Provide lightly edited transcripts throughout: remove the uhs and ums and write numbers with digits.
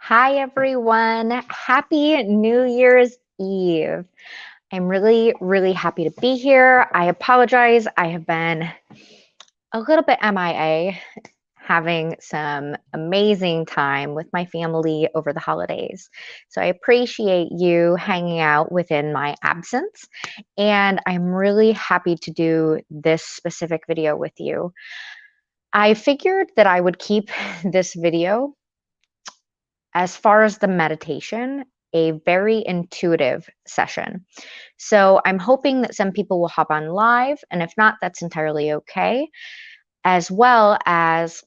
Hi, everyone. Happy New Year's Eve. I'm really happy to be here. I apologize. I have been a little bit MIA, having some amazing time with my family over the holidays. So I appreciate you hanging out within my absence. And I'm really happy to do this specific video with you. I figured that I would keep this video, as far as the meditation, a very intuitive session. So I'm hoping that some people will hop on live, and if not, that's entirely okay, as well as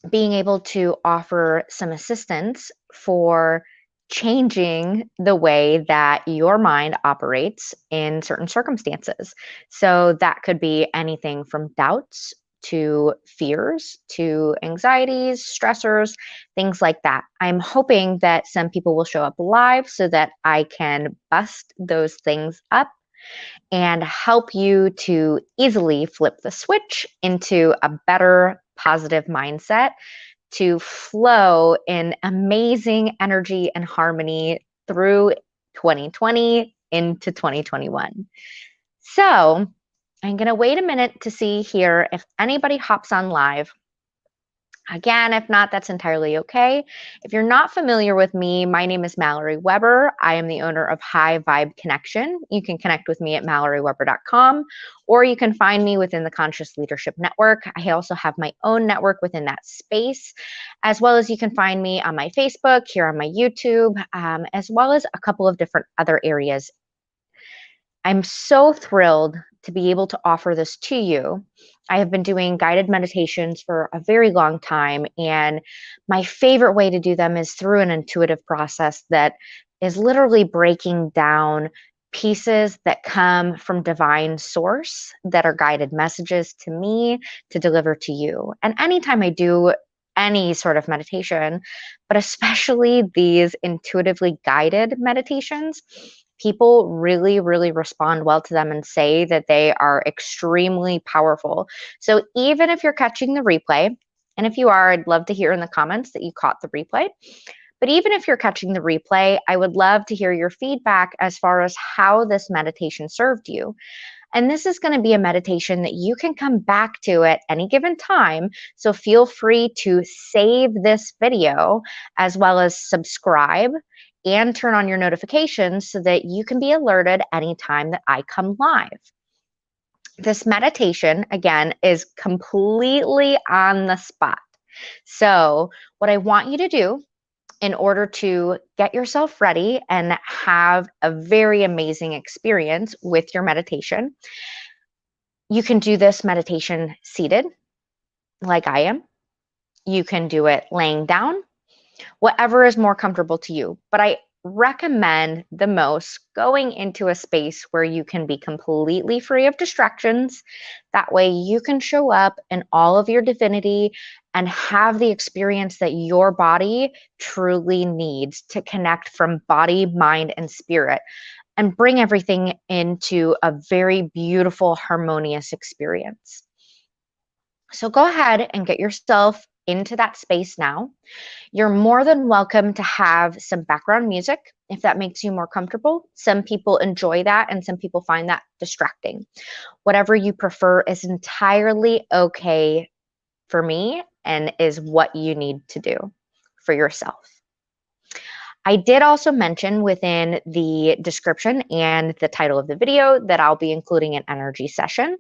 being able to offer some assistance for changing the way that your mind operates in certain circumstances. So that could be anything from doubts to fears to anxieties, stressors, things like that. I'm hoping that some people will show up live so that I can bust those things up and help you to easily flip the switch into a better positive mindset to flow in amazing energy and harmony through 2020 into 2021. So I'm going to wait a minute to see here if anybody hops on live. Again, if not, that's entirely okay. If you're not familiar with me, my name is Mallory Weber. I am the owner of High Vibe Connection. You can connect with me at malloryweber.com, or you can find me within the Conscious Leadership Network. I also have my own network within that space, as well as you can find me on my Facebook, here on my YouTube, as well as a couple of different other areas. I'm so thrilled to be able to offer this to you. I have been doing guided meditations for a very long time, and my favorite way to do them is through an intuitive process that is literally breaking down pieces that come from divine source that are guided messages to me to deliver to you. And anytime I do any sort of meditation, but especially these intuitively guided meditations, people really respond well to them and say that they are extremely powerful. So even if you're catching the replay, and if you are, I'd love to hear in the comments that you caught the replay. But even if you're catching the replay, I would love to hear your feedback as far as how this meditation served you. And this is going to be a meditation that you can come back to at any given time. So feel free to save this video as well as subscribe and turn on your notifications so that you can be alerted anytime that I come live. This meditation, again, is completely on the spot. So what I want you to do in order to get yourself ready and have a very amazing experience with your meditation, you can do this meditation seated, like I am. You can do it laying down, whatever is more comfortable to you. But I recommend the most going into a space where you can be completely free of distractions. That way you can show up in all of your divinity and have the experience that your body truly needs to connect from body, mind, and spirit and bring everything into a very beautiful, harmonious experience. So go ahead and get yourself into that space now. You're more than welcome to have some background music if that makes you more comfortable. Some people enjoy that and some people find that distracting. Whatever you prefer is entirely okay for me and is what you need to do for yourself. I did also mention within the description and the title of the video that I'll be including an energy session.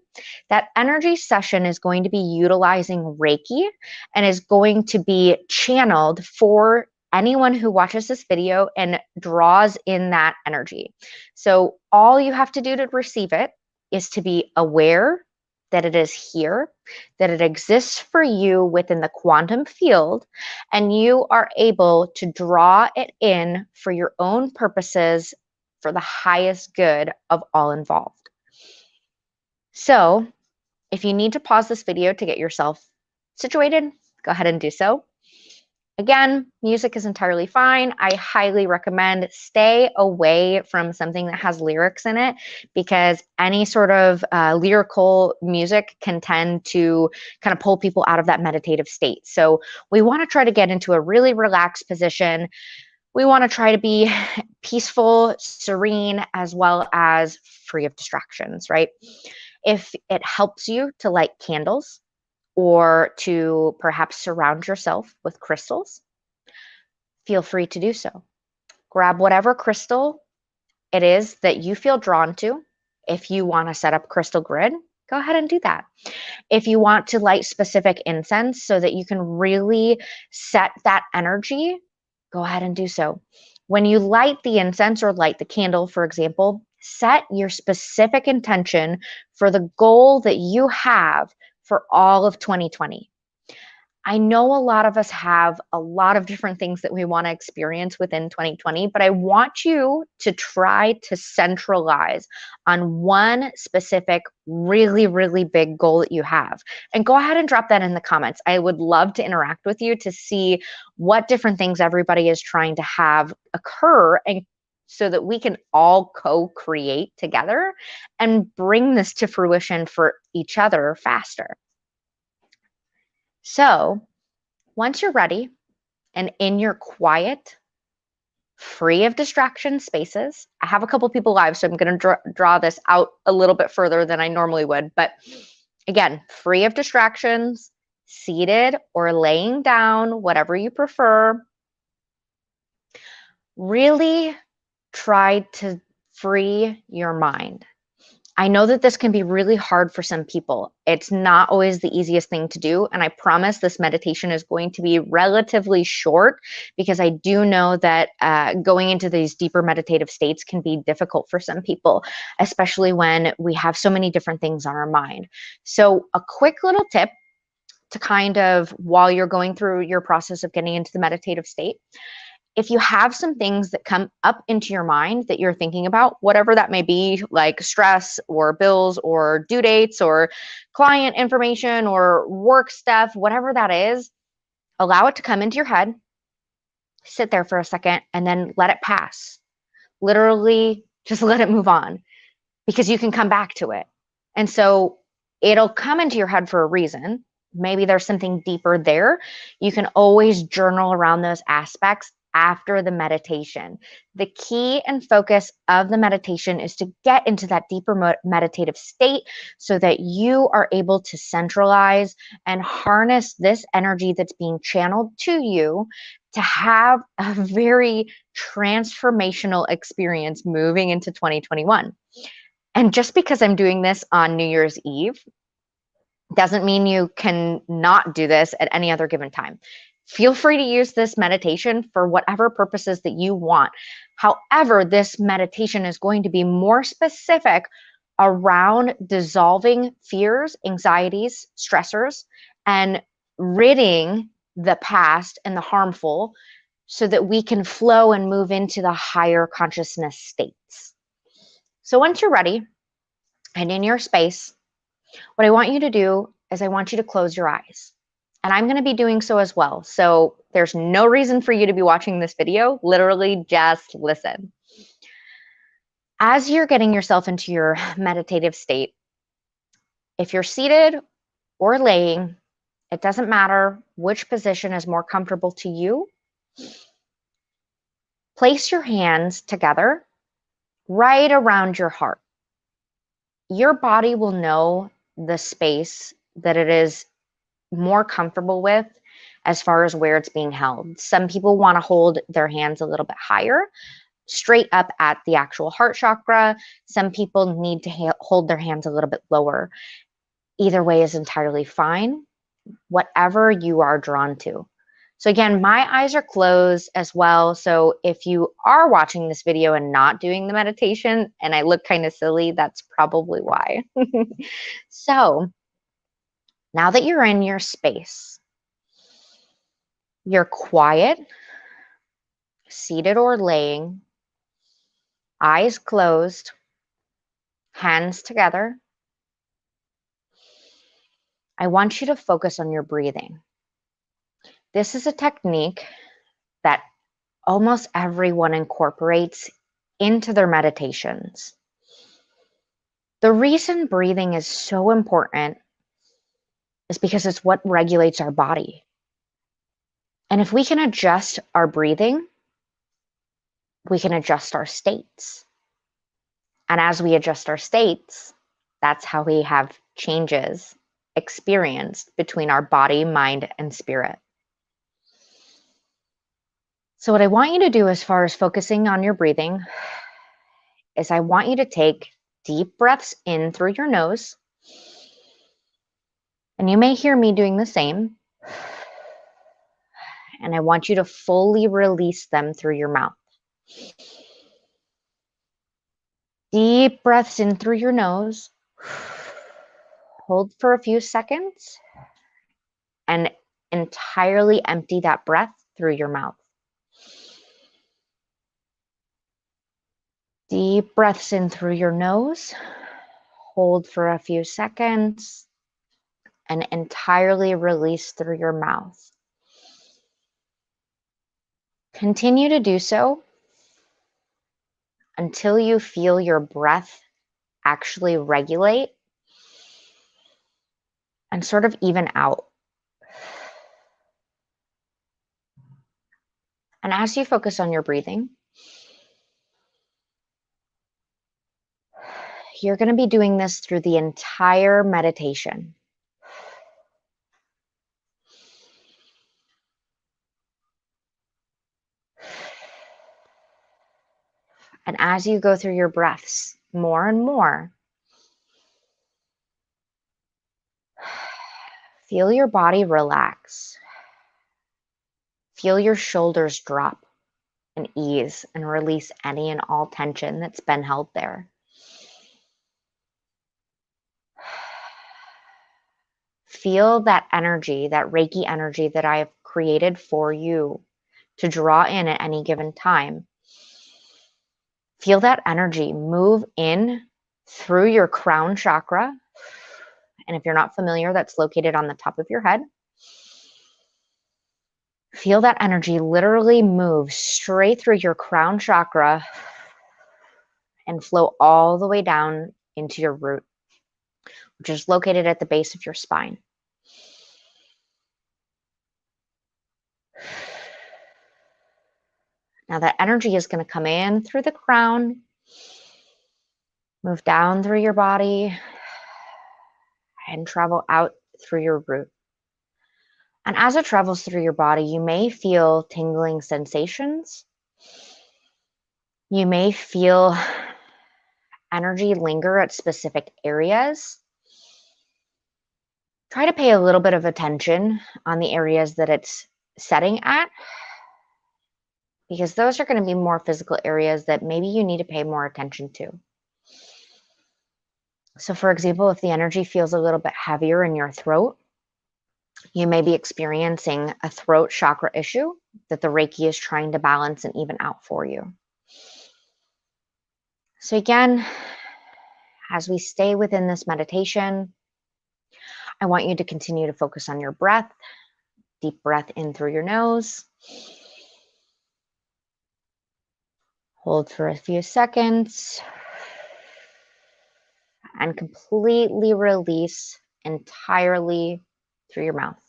That energy session is going to be utilizing Reiki and is going to be channeled for anyone who watches this video and draws in that energy. So all you have to do to receive it is to be aware that it is here, that it exists for you within the quantum field, and you are able to draw it in for your own purposes for the highest good of all involved. So if you need to pause this video to get yourself situated, go ahead and do so. Again, music is entirely fine. I highly recommend stay away from something that has lyrics in it, because any sort of lyrical music can tend to kind of pull people out of that meditative state. So we want to try to get into a really relaxed position. We want to try to be peaceful, serene, as well as free of distractions, right? If it helps you to light candles or to perhaps surround yourself with crystals, feel free to do so. Grab whatever crystal it is that you feel drawn to. If you want to set up crystal grid, go ahead and do that. If you want to light specific incense so that you can really set that energy, go ahead and do so. When you light the incense or light the candle, for example, set your specific intention for the goal that you have for all of 2020. I know a lot of us have a lot of different things that we want to experience within 2020, but I want you to try to centralize on one specific, really, really big goal that you have. And go ahead and drop that in the comments. I would love to interact with you to see what different things everybody is trying to have occur, and so that we can all co-create together and bring this to fruition for each other faster. So, once you're ready and in your quiet, free of distraction spaces, I have a couple people live, so I'm going to draw this out a little bit further than I normally would. But again, free of distractions, seated or laying down, whatever you prefer. Really try to free your mind. I know that this can be really hard for some people. It's not always the easiest thing to do. And I promise this meditation is going to be relatively short, because I do know that going into these deeper meditative states can be difficult for some people, especially when we have so many different things on our mind. So a quick little tip to kind of, while you're going through your process of getting into the meditative state, if you have some things that come up into your mind that you're thinking about, whatever that may be, like stress or bills or due dates or client information or work stuff, whatever that is, allow it to come into your head, sit there for a second, and then let it pass. Literally, just let it move on, because you can come back to it. And so it'll come into your head for a reason. Maybe there's something deeper there. You can always journal around those aspects after the meditation. The key and focus of the meditation is to get into that deeper meditative state so that you are able to centralize and harness this energy that's being channeled to you to have a very transformational experience moving into 2021. And just because I'm doing this on New Year's Eve doesn't mean you can not do this at any other given time. Feel free to use this meditation for whatever purposes that you want. However, this meditation is going to be more specific around dissolving fears, anxieties, stressors, and ridding the past and the harmful, so that we can flow and move into the higher consciousness states. So once you're ready and in your space, what I want you to do is I want you to close your eyes. And I'm going to be doing so as well. So there's no reason for you to be watching this video. Literally just listen. As you're getting yourself into your meditative state, if you're seated or laying, it doesn't matter which position is more comfortable to you. Place your hands together right around your heart. Your body will know the space that it is more comfortable with as far as where it's being held. Some people want to hold their hands a little bit higher, straight up at the actual heart chakra. Some people need to hold their hands a little bit lower. Either way is entirely fine, whatever you are drawn to. So again, my eyes are closed as well. So if you are watching this video and not doing the meditation and I look kind of silly, that's probably why. So now that you're in your space, you're quiet, seated or laying, eyes closed, hands together, I want you to focus on your breathing. This is a technique that almost everyone incorporates into their meditations. The reason breathing is so important is because it's what regulates our body. And if we can adjust our breathing, we can adjust our states. And as we adjust our states, that's how we have changes experienced between our body, mind, and spirit. So, what I want you to do as far as focusing on your breathing is I want you to take deep breaths in through your nose. And you may hear me doing the same. And I want you to fully release them through your mouth. Deep breaths in through your nose. Hold for a few seconds and entirely empty that breath through your mouth. Deep breaths in through your nose. Hold for a few seconds and entirely release through your mouth. Continue to do so until you feel your breath actually regulate and sort of even out. And as you focus on your breathing, you're going to be doing this through the entire meditation. And as you go through your breaths more and more, feel your body relax. Feel your shoulders drop and ease and release any and all tension that's been held there. Feel that energy, that Reiki energy that I have created for you to draw in at any given time. Feel that energy move in through your crown chakra. And if you're not familiar, that's located on the top of your head. Feel that energy literally move straight through your crown chakra and flow all the way down into your root, which is located at the base of your spine. Now that energy is going to come in through the crown, move down through your body, and travel out through your root. And as it travels through your body, you may feel tingling sensations. You may feel energy linger at specific areas. Try to pay a little bit of attention on the areas that it's setting at, because those are going to be more physical areas that maybe you need to pay more attention to. So for example, if the energy feels a little bit heavier in your throat, you may be experiencing a throat chakra issue that the Reiki is trying to balance and even out for you. So again, as we stay within this meditation, I want you to continue to focus on your breath. Deep breath in through your nose. Hold for a few seconds. And completely release entirely through your mouth.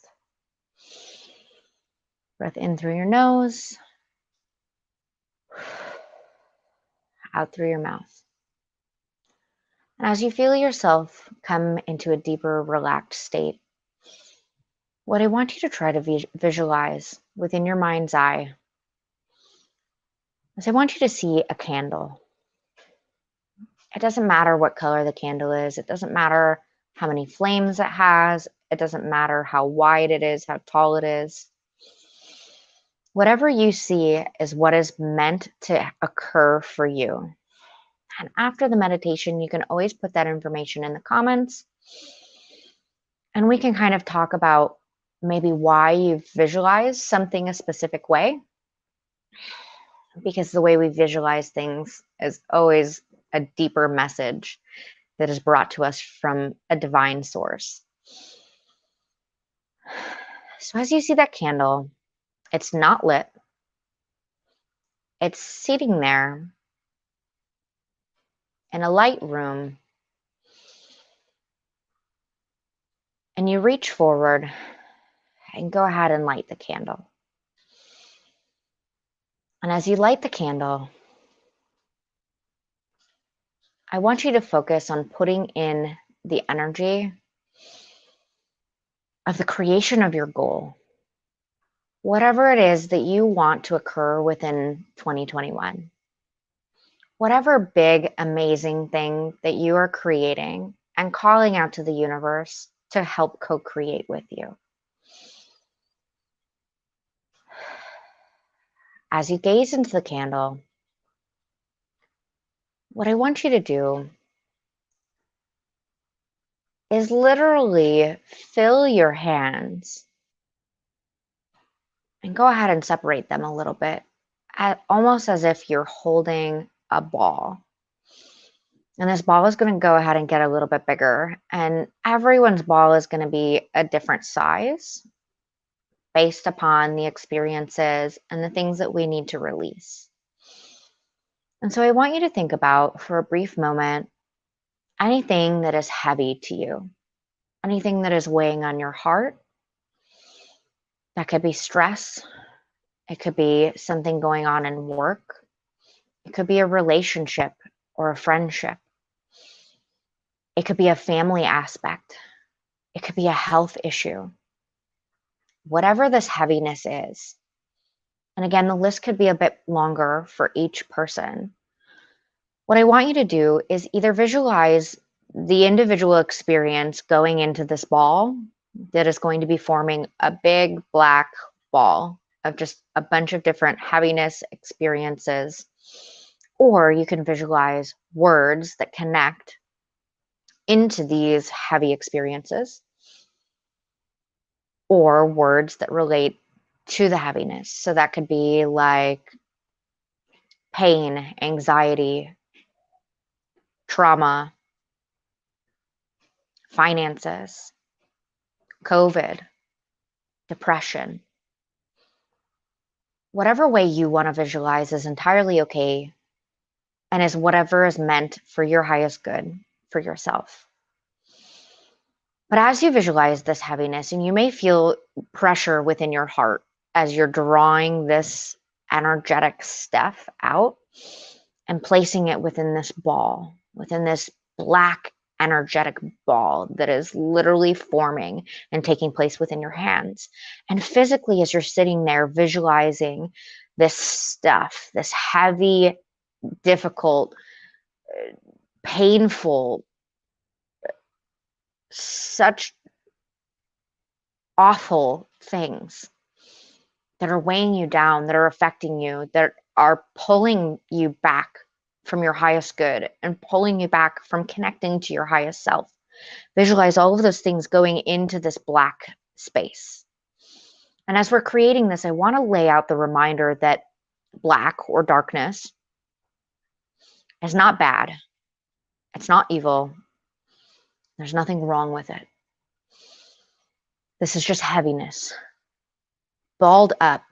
Breath in through your nose. Out through your mouth. And as you feel yourself come into a deeper, relaxed state, what I want you to try to visualize within your mind's eye is I want you to see a candle. It doesn't matter what color the candle is. It doesn't matter how many flames it has. It doesn't matter how wide it is, how tall it is. Whatever you see is what is meant to occur for you. And after the meditation, you can always put that information in the comments. And we can kind of talk about maybe why you've visualized something a specific way. Because the way we visualize things is always a deeper message that is brought to us from a divine source. So as you see that candle, it's not lit. It's sitting there in a light room. And you reach forward and go ahead and light the candle. And as you light the candle, I want you to focus on putting in the energy of the creation of your goal. Whatever it is that you want to occur within 2021. Whatever big, amazing thing that you are creating and calling out to the universe to help co-create with you. As you gaze into the candle, what I want you to do is literally fill your hands and go ahead and separate them a little bit, almost as if you're holding a ball. And this ball is going to go ahead and get a little bit bigger. And everyone's ball is going to be a different size based upon the experiences and the things that we need to release. And so I want you to think about, for a brief moment, anything that is heavy to you, anything that is weighing on your heart. That could be stress. It could be something going on in work. It could be a relationship or a friendship. It could be a family aspect. It could be a health issue. Whatever this heaviness is, and again, the list could be a bit longer for each person. What I want you to do is either visualize the individual experience going into this ball that is going to be forming a big black ball of just a bunch of different heaviness experiences, or you can visualize words that connect into these heavy experiences, or words that relate to the heaviness. So that could be like pain, anxiety, trauma, finances, COVID, depression. Whatever way you want to visualize is entirely okay, and is whatever is meant for your highest good for yourself. But as you visualize this heaviness, and you may feel pressure within your heart as you're drawing this energetic stuff out and placing it within this ball, within this black energetic ball that is literally forming and taking place within your hands. And physically, as you're sitting there visualizing this stuff, this heavy, difficult, painful, such awful things that are weighing you down, that are affecting you, that are pulling you back from your highest good and pulling you back from connecting to your highest self. Visualize all of those things going into this black space. And as we're creating this, I want to lay out the reminder that black or darkness is not bad. It's not evil. There's nothing wrong with it. This is just heaviness, balled up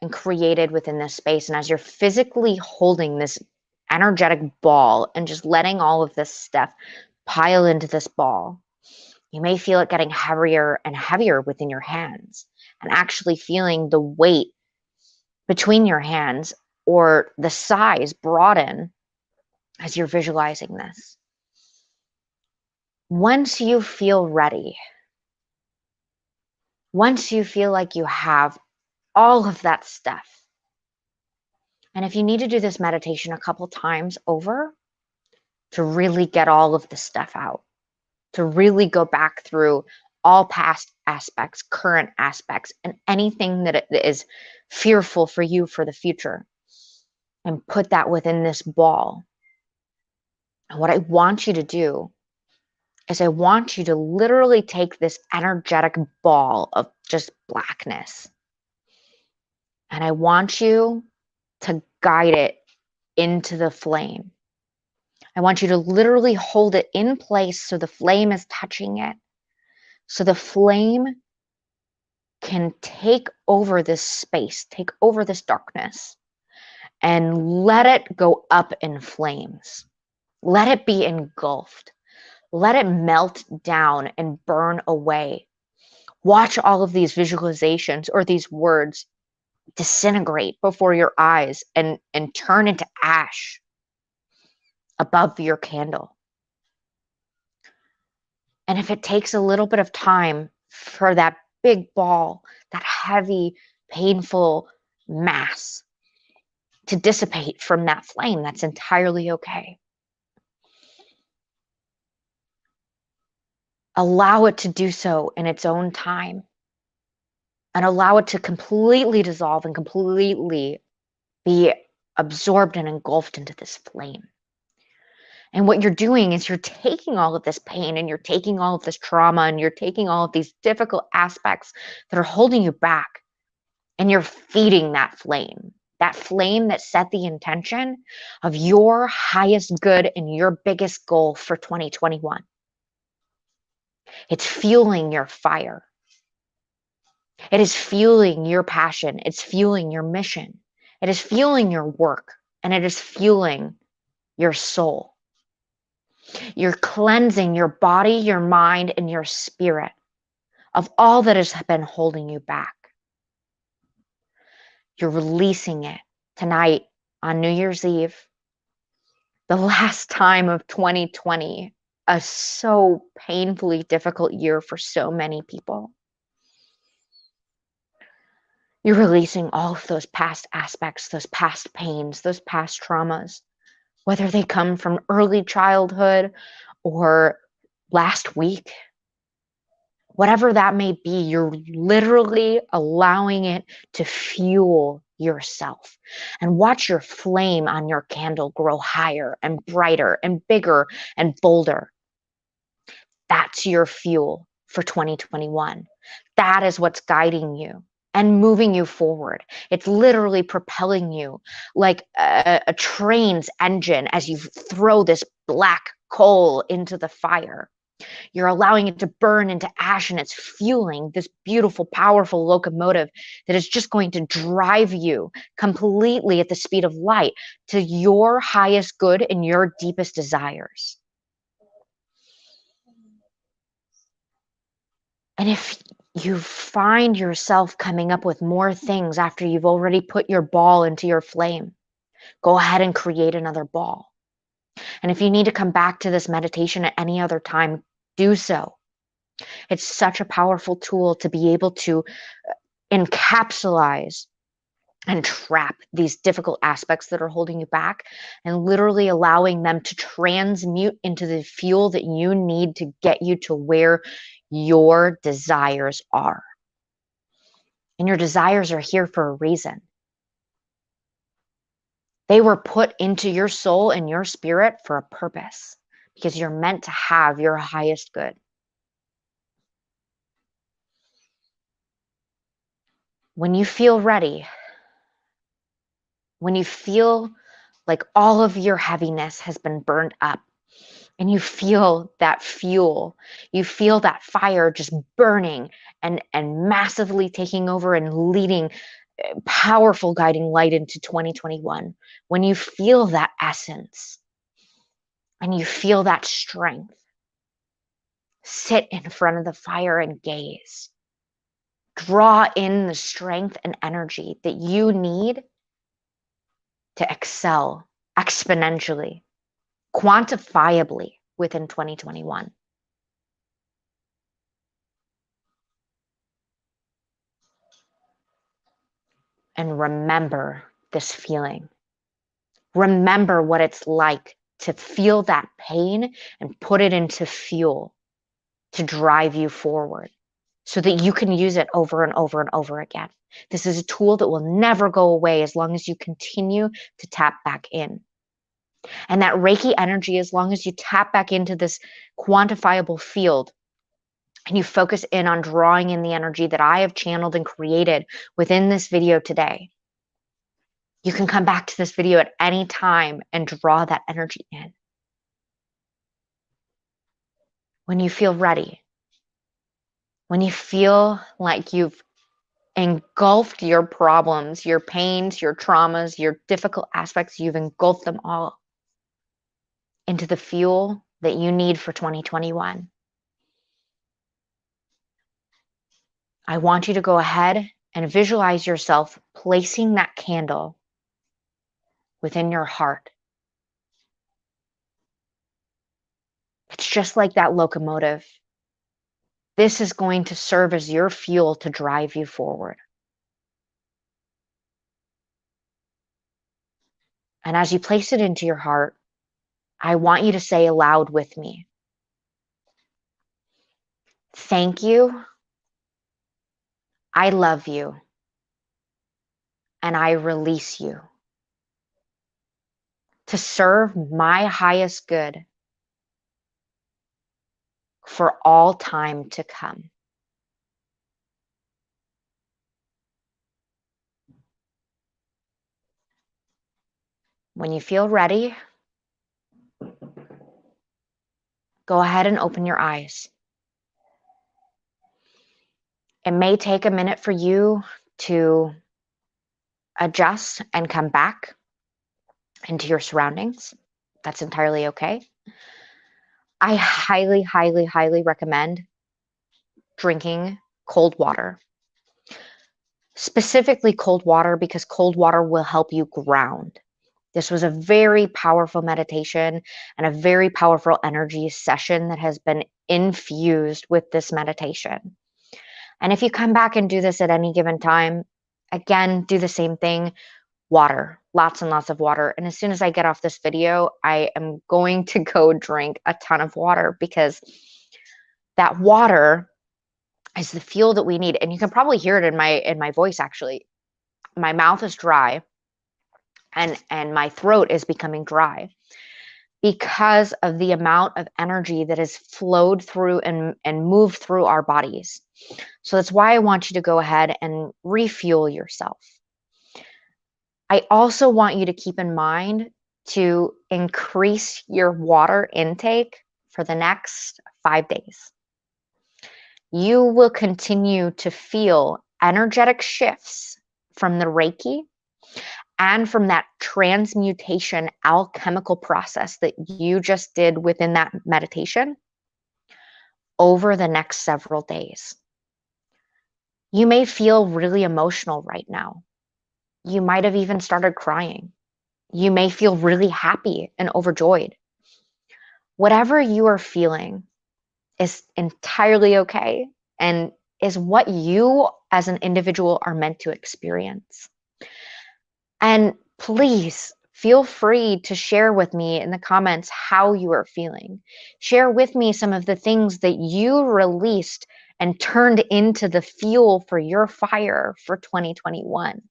and created within this space. And as you're physically holding this energetic ball and just letting all of this stuff pile into this ball, you may feel it getting heavier and heavier within your hands, and actually feeling the weight between your hands or the size broaden as you're visualizing this. Once you feel ready, once you feel like you have all of that stuff, and if you need to do this meditation a couple times over to really get all of the stuff out, to really go back through all past aspects, current aspects, and anything that is fearful for you for the future, and put that within this ball. And what I want you to do is I want you to literally take this energetic ball of just blackness, and I want you to guide it into the flame. I want you to literally hold it in place so the flame is touching it. So the flame can take over this space, take over this darkness, and let it go up in flames. Let it be engulfed. Let it melt down and burn away. Watch all of these visualizations or these words disintegrate before your eyes and turn into ash above your candle. And if it takes a little bit of time for that big ball, that heavy, painful mass to dissipate from that flame, that's entirely okay. Allow it to do so in its own time and allow it to completely dissolve and completely be absorbed and engulfed into this flame. And what you're doing is you're taking all of this pain and you're taking all of this trauma and you're taking all of these difficult aspects that are holding you back, and you're feeding that flame that set the intention of your highest good and your biggest goal for 2021. It's fueling your fire. It is fueling your passion. It's fueling your mission. It is fueling your work, and it is fueling your soul. You're cleansing your body, your mind, and your spirit of all that has been holding you back. You're releasing it tonight on New Year's Eve, the last time of 2020, a so painfully difficult year for so many people. You're releasing all of those past aspects, those past pains, those past traumas, whether they come from early childhood or last week. Whatever that may be, you're literally allowing it to fuel yourself. And watch your flame on your candle grow higher and brighter and bigger and bolder. That's your fuel for 2021. That is what's guiding you and moving you forward. It's literally propelling you like a train's engine as you throw this black coal into the fire. You're allowing it to burn into ash, and it's fueling this beautiful, powerful locomotive that is just going to drive you completely at the speed of light to your highest good and your deepest desires. And if you find yourself coming up with more things after you've already put your ball into your flame, go ahead and create another ball. And if you need to come back to this meditation at any other time, do so. It's such a powerful tool to be able to encapsulate and trap these difficult aspects that are holding you back, and literally allowing them to transmute into the fuel that you need to get you to where your desires are. And your desires are here for a reason. They were put into your soul and your spirit for a purpose, because you're meant to have your highest good. When you feel ready, when you feel like all of your heaviness has been burned up, and you feel that fuel, you feel that fire just burning and massively taking over and leading powerful guiding light into 2021. When you feel that essence and you feel that strength, sit in front of the fire and gaze. Draw in the strength and energy that you need to excel exponentially, quantifiably within 2021. And remember this feeling. Remember what it's like to feel that pain and put it into fuel to drive you forward so that you can use it over and over and over again. This is a tool that will never go away as long as you continue to tap back in. And that Reiki energy, as long as you tap back into this quantifiable field and you focus in on drawing in the energy that I have channeled and created within this video today, you can come back to this video at any time and draw that energy in. When you feel ready, when you feel like you've engulfed your problems, your pains, your traumas, your difficult aspects. You've engulfed them all into the fuel that you need for 2021. I want you to go ahead and visualize yourself placing that candle within your heart. It's just like that locomotive. This is going to serve as your fuel to drive you forward. And as you place it into your heart, I want you to say aloud with me, thank you, I love you, and I release you to serve my highest good for all time to come. When you feel ready, go ahead and open your eyes. It may take a minute for you to adjust and come back into your surroundings. That's entirely okay. I highly, highly, highly recommend drinking cold water. Specifically cold water, because cold water will help you ground. This was a very powerful meditation and a very powerful energy session that has been infused with this meditation. And if you come back and do this at any given time, again, do the same thing. Water, lots and lots of water. And as soon as I get off this video, I am going to go drink a ton of water, because that water is the fuel that we need. And you can probably hear it in my voice. Actually, my mouth is dry and my throat is becoming dry because of the amount of energy that has flowed through and moved through our bodies. So that's why I want you to go ahead and refuel yourself. I also want you to keep in mind to increase your water intake for the next 5 days. You will continue to feel energetic shifts from the Reiki and from that transmutation alchemical process that you just did within that meditation over the next several days. You may feel really emotional right now. You might have even started crying. You may feel really happy and overjoyed. Whatever you are feeling is entirely okay and is what you as an individual are meant to experience. And please feel free to share with me in the comments how you are feeling. Share with me some of the things that you released and turned into the fuel for your fire for 2021.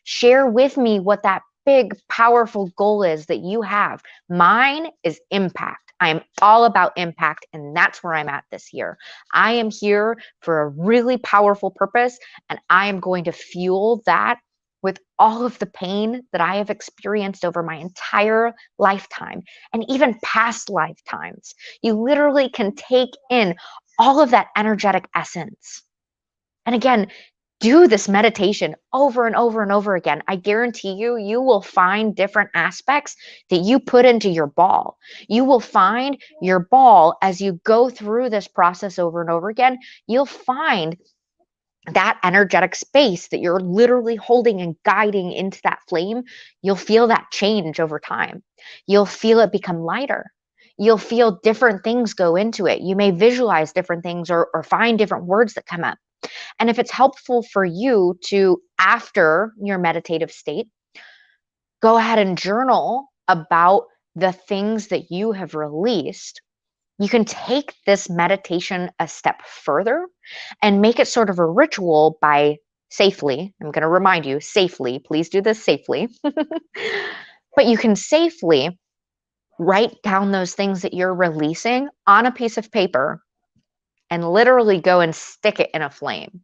Share with me what that big, powerful goal is that you have. Mine is impact. I am all about impact, and that's where I'm at this year. I am here for a really powerful purpose, and I am going to fuel that with all of the pain that I have experienced over my entire lifetime and even past lifetimes. You literally can take in all of that energetic essence. And again, do this meditation over and over and over again. I guarantee you, you will find different aspects that you put into your ball. You will find your ball as you go through this process over and over again. You'll find that energetic space that you're literally holding and guiding into that flame. You'll feel that change over time. You'll feel it become lighter. You'll feel different things go into it. You may visualize different things or find different words that come up. And if it's helpful for you to, after your meditative state, go ahead and journal about the things that you have released, you can take this meditation a step further and make it sort of a ritual by safely, I'm going to remind you, safely, please do this safely, but you can safely write down those things that you're releasing on a piece of paper and literally go and stick it in a flame.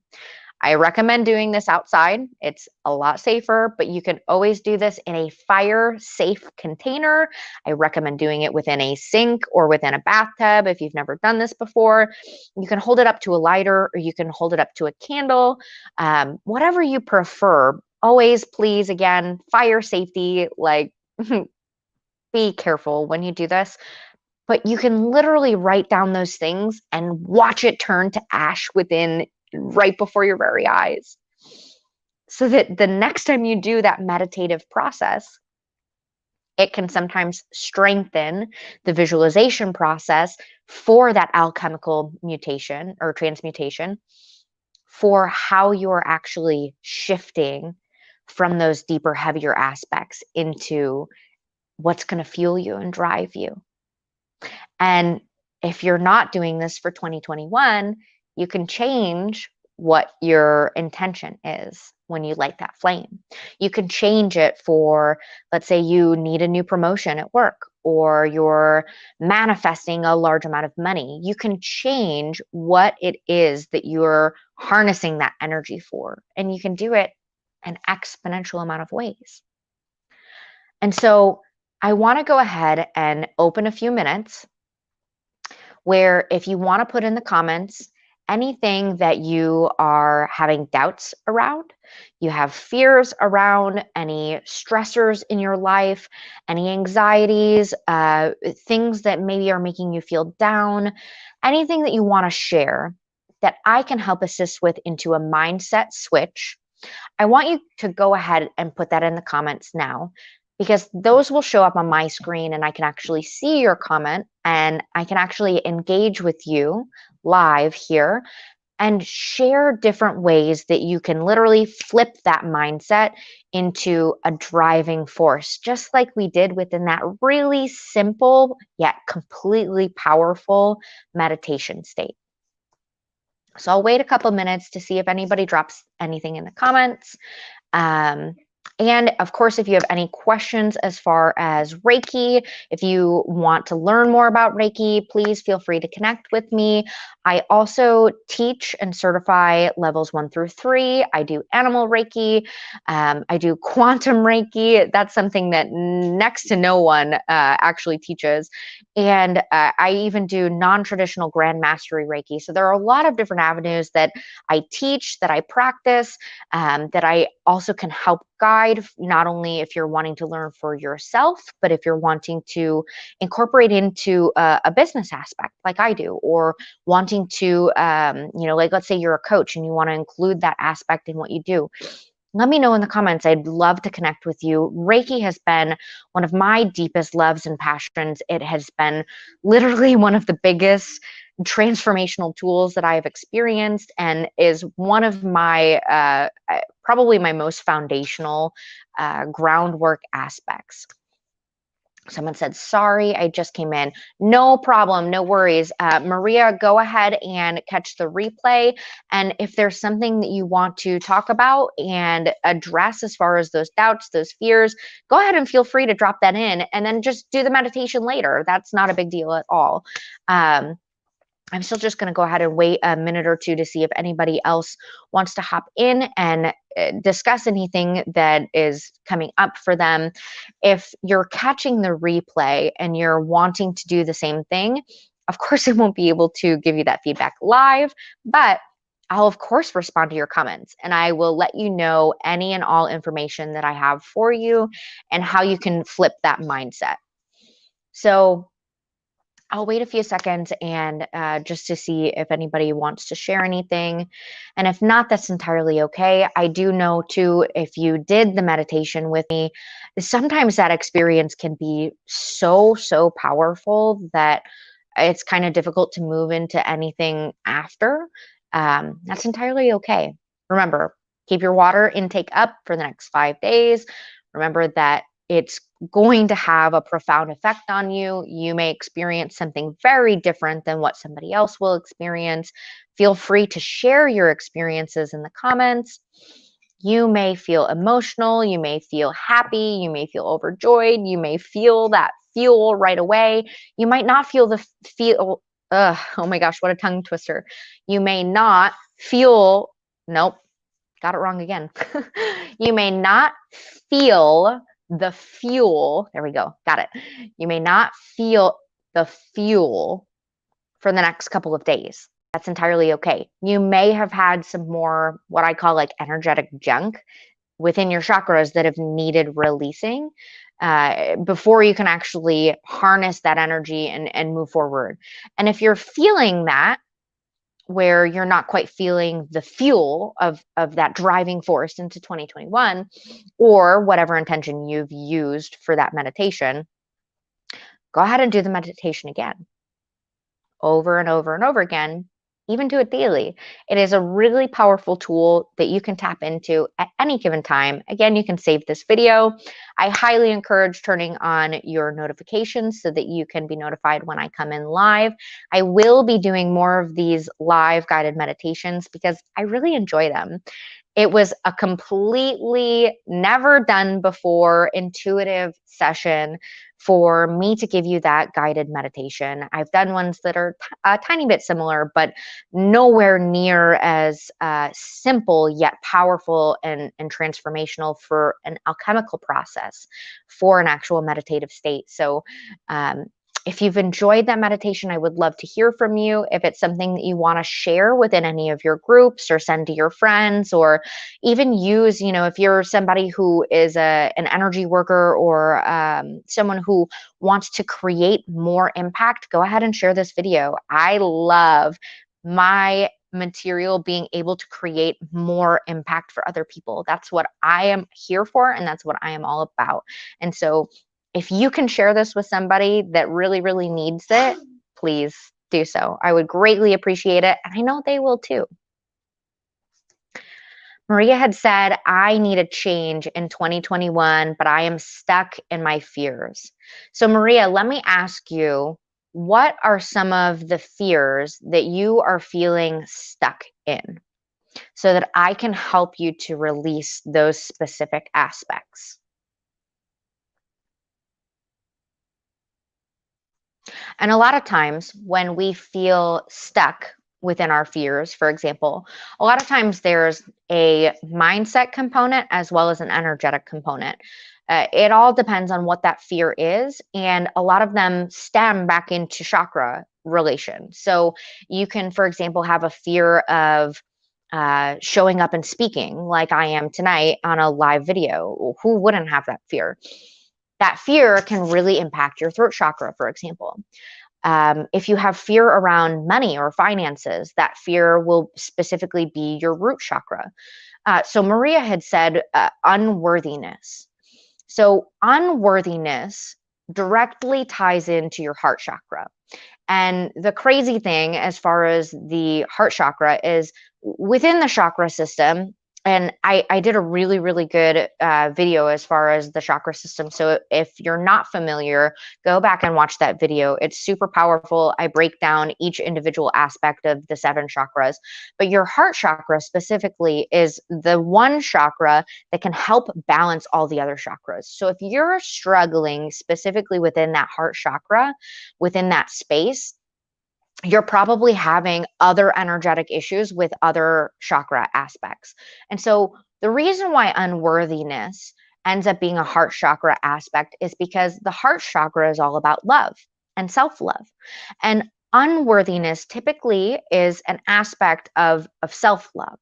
I recommend doing this outside. It's a lot safer, but you can always do this in a fire safe container. I recommend doing it within a sink or within a bathtub if you've never done this before. You can hold it up to a lighter or you can hold it up to a candle, whatever you prefer. Always, please, again, fire safety, like be careful when you do this. But you can literally write down those things and watch it turn to ash within right before your very eyes. So that the next time you do that meditative process, it can sometimes strengthen the visualization process for that alchemical mutation or transmutation for how you're actually shifting from those deeper, heavier aspects into what's going to fuel you and drive you. And if you're not doing this for 2021, you can change what your intention is when you light that flame. You can change it for, let's say you need a new promotion at work or you're manifesting a large amount of money. You can change what it is that you're harnessing that energy for, and you can do it an exponential amount of ways. And so I want to go ahead and open a few minutes where if you want to put in the comments anything that you are having doubts around, you have fears around, any stressors in your life, any anxieties, things that maybe are making you feel down, anything that you want to share that I can help assist with into a mindset switch, I want you to go ahead and put that in the comments now, because those will show up on my screen and I can actually see your comment and I can actually engage with you live here and share different ways that you can literally flip that mindset into a driving force, just like we did within that really simple yet completely powerful meditation state. So I'll wait a couple minutes to see if anybody drops anything in the comments. And of course, if you have any questions as far as Reiki, if you want to learn more about Reiki, please feel free to connect with me. I also teach and certify levels 1 through 3. I do animal Reiki. I do quantum Reiki. That's something that next to no one actually teaches. And I even do non-traditional Grand Mastery Reiki. So there are a lot of different avenues that I teach, that I practice, that I also can help guide, not only if you're wanting to learn for yourself, but if you're wanting to incorporate into a business aspect like I do, or wanting to, like let's say you're a coach and you want to include that aspect in what you do. Let me know in the comments. I'd love to connect with you. Reiki has been one of my deepest loves and passions. It has been literally one of the biggest transformational tools that I have experienced and is one of my, probably my most foundational groundwork aspects. Someone said, sorry, I just came in. No problem, no worries. Maria, go ahead and catch the replay. And if there's something that you want to talk about and address as far as those doubts, those fears, go ahead and feel free to drop that in and then just do the meditation later. That's not a big deal at all. I'm still just going to go ahead and wait a minute or two to see if anybody else wants to hop in and discuss anything that is coming up for them. If you're catching the replay and you're wanting to do the same thing, of course, I won't be able to give you that feedback live, but I'll of course respond to your comments and I will let you know any and all information that I have for you and how you can flip that mindset. So I'll wait a few seconds and just to see if anybody wants to share anything. And if not, that's entirely okay. I do know too, if you did the meditation with me, sometimes that experience can be so powerful that it's kind of difficult to move into anything after. That's entirely okay. Remember, keep your water intake up for the next 5 days. Remember that it's going to have a profound effect on you. You may experience something very different than what somebody else will experience. Feel free to share your experiences in the comments. You may feel emotional, you may feel happy, you may feel overjoyed, you may feel that fuel right away. You might not feel the oh my gosh, what a tongue twister. You may not feel, nope, got it wrong again. You may not feel the fuel. There we go. Got it. You may not feel the fuel for the next couple of days. That's entirely okay. You may have had some more, what I call like energetic junk within your chakras that have needed releasing before you can actually harness that energy and move forward. And if you're feeling that, where you're not quite feeling the fuel of that driving force into 2021 or whatever intention you've used for that meditation, go ahead and do the meditation again, over and over and over again, even do it daily. It is a really powerful tool that you can tap into at any given time. Again, you can save this video. I highly encourage turning on your notifications so that you can be notified when I come in live. I will be doing more of these live guided meditations because I really enjoy them. It was a completely never done before intuitive session for me to give you that guided meditation. I've done ones that are a tiny bit similar, but nowhere near as simple yet powerful and transformational for an alchemical process for an actual meditative state. So if you've enjoyed that meditation, I would love to hear from you. If it's something that you want to share within any of your groups or send to your friends, or even use, if you're somebody who is an energy worker or someone who wants to create more impact, go ahead and share this video. I love my material being able to create more impact for other people. That's what I am here for, and that's what I am all about. And so if you can share this with somebody that really, really needs it, please do so. I would greatly appreciate it. And I know they will too. Maria had said, I need a change in 2021, but I am stuck in my fears. So Maria, let me ask you, what are some of the fears that you are feeling stuck in so that I can help you to release those specific aspects? And a lot of times when we feel stuck within our fears, for example, a lot of times there's a mindset component as well as an energetic component. It all depends on what that fear is. And a lot of them stem back into chakra relation. So you can, for example, have a fear of showing up and speaking like I am tonight on a live video. Who wouldn't have that fear? That fear can really impact your throat chakra, for example. If you have fear around money or finances, that fear will specifically be your root chakra. So Maria had said unworthiness. So unworthiness directly ties into your heart chakra. And the crazy thing as far as the heart chakra is within the chakra system, and I did a really, really good video as far as the chakra system. So if you're not familiar, go back and watch that video. It's super powerful. I break down each individual aspect of the 7 chakras. But your heart chakra specifically is the one chakra that can help balance all the other chakras. So if you're struggling specifically within that heart chakra, within that space, you're probably having other energetic issues with other chakra aspects. And so the reason why unworthiness ends up being a heart chakra aspect is because the heart chakra is all about love and self-love. And unworthiness typically is an aspect of self-love.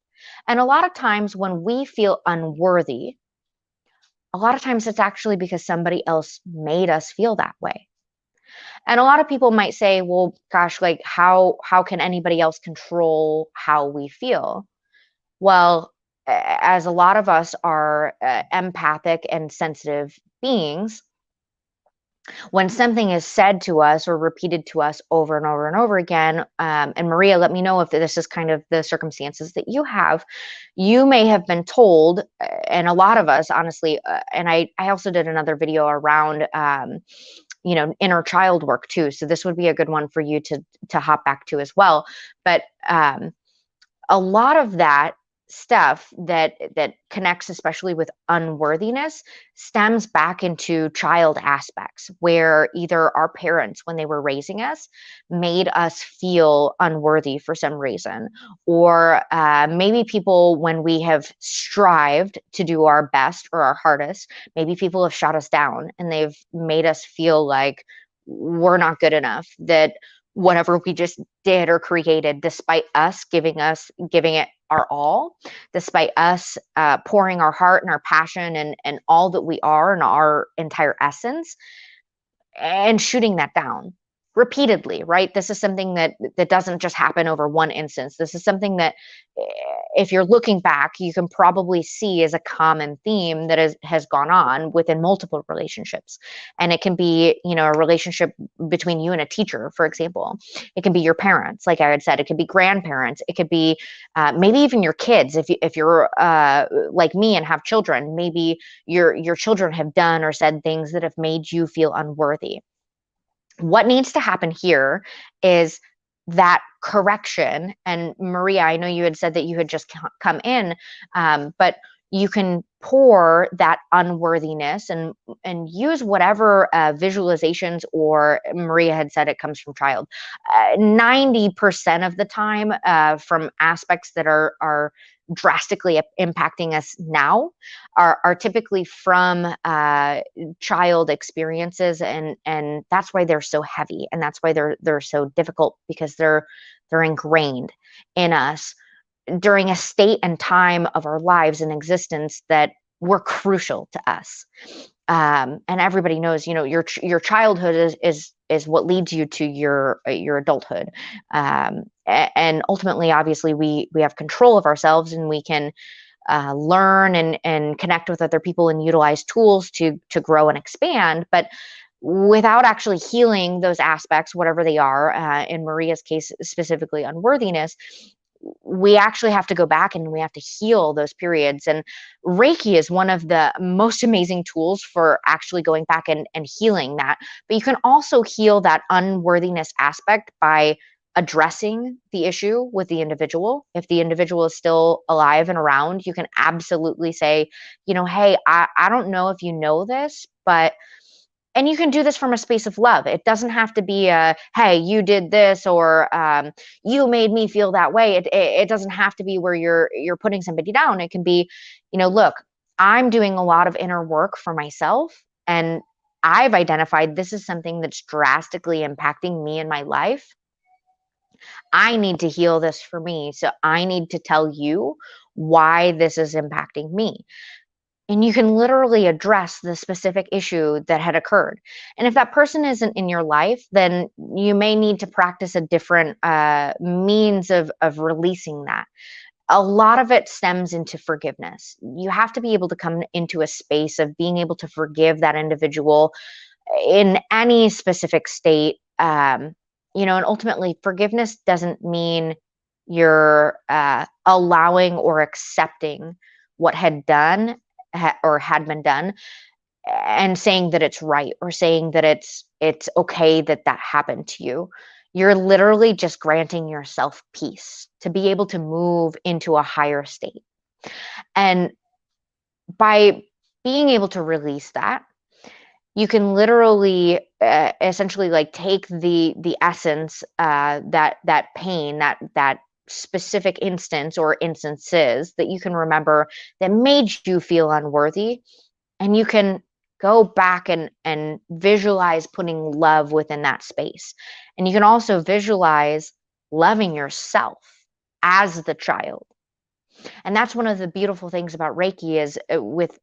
And a lot of times when we feel unworthy, a lot of times it's actually because somebody else made us feel that way. And a lot of people might say, well, gosh, like how can anybody else control how we feel? Well, as a lot of us are empathic and sensitive beings, when something is said to us or repeated to us over and over and over again, and Maria, let me know if this is kind of the circumstances that you have, you may have been told, and a lot of us, honestly, and I also did another video around, inner child work too. So this would be a good one for you to hop back to as well. But a lot of that stuff that connects especially with unworthiness stems back into child aspects, where either our parents, when they were raising us, made us feel unworthy for some reason, or maybe people, when we have strived to do our best or our hardest, maybe people have shot us down and they've made us feel like we're not good enough, that whatever we just did or created, despite us giving it our all, despite us pouring our heart and our passion and all that we are and our entire essence, and shooting that down repeatedly, right? This is something that doesn't just happen over one instance. This is something that, if you're looking back, you can probably see as a common theme that has gone on within multiple relationships. And it can be, a relationship between you and a teacher, for example. It can be your parents, like I had said. It could be grandparents. It could be maybe even your kids. If you're like me and have children, maybe your children have done or said things that have made you feel unworthy. What needs to happen here is that correction. And Maria, I know you had said that you had just come in, but you can pour that unworthiness and use whatever visualizations, or Maria had said it comes from child. 90% of the time, from aspects that are drastically impacting us now, are typically from child experiences, and that's why they're so heavy, and that's why they're so difficult, because they're ingrained in us during a state and time of our lives and existence that were crucial to us. And everybody knows, your childhood is what leads you to your adulthood. And ultimately, obviously, we have control of ourselves, and we can learn and connect with other people and utilize tools to grow and expand. But without actually healing those aspects, whatever they are, in Maria's case, specifically unworthiness, we actually have to go back and we have to heal those periods. And Reiki is one of the most amazing tools for actually going back and healing that. But you can also heal that unworthiness aspect by addressing the issue with the individual. If the individual is still alive and around, you can absolutely say, hey, I don't know if you know this, but, and you can do this from a space of love. It doesn't have to be a, hey, you did this, or you made me feel that way. It doesn't have to be where you're putting somebody down. It can be, look, I'm doing a lot of inner work for myself, and I've identified this is something that's drastically impacting me in my life. I need to heal this for me. So I need to tell you why this is impacting me. And you can literally address the specific issue that had occurred. And if that person isn't in your life, then you may need to practice a different means of releasing that. A lot of it stems into forgiveness. You have to be able to come into a space of being able to forgive that individual in any specific state. And ultimately, forgiveness doesn't mean you're allowing or accepting what had done or had been done, and saying that it's right, or saying that it's okay that happened to you. You're literally just granting yourself peace to be able to move into a higher state. And by being able to release that, you can literally essentially like take the essence, that pain, that specific instance or instances that you can remember that made you feel unworthy, and you can go back and visualize putting love within that space. And you can also visualize loving yourself as the child. And that's one of the beautiful things about Reiki is, with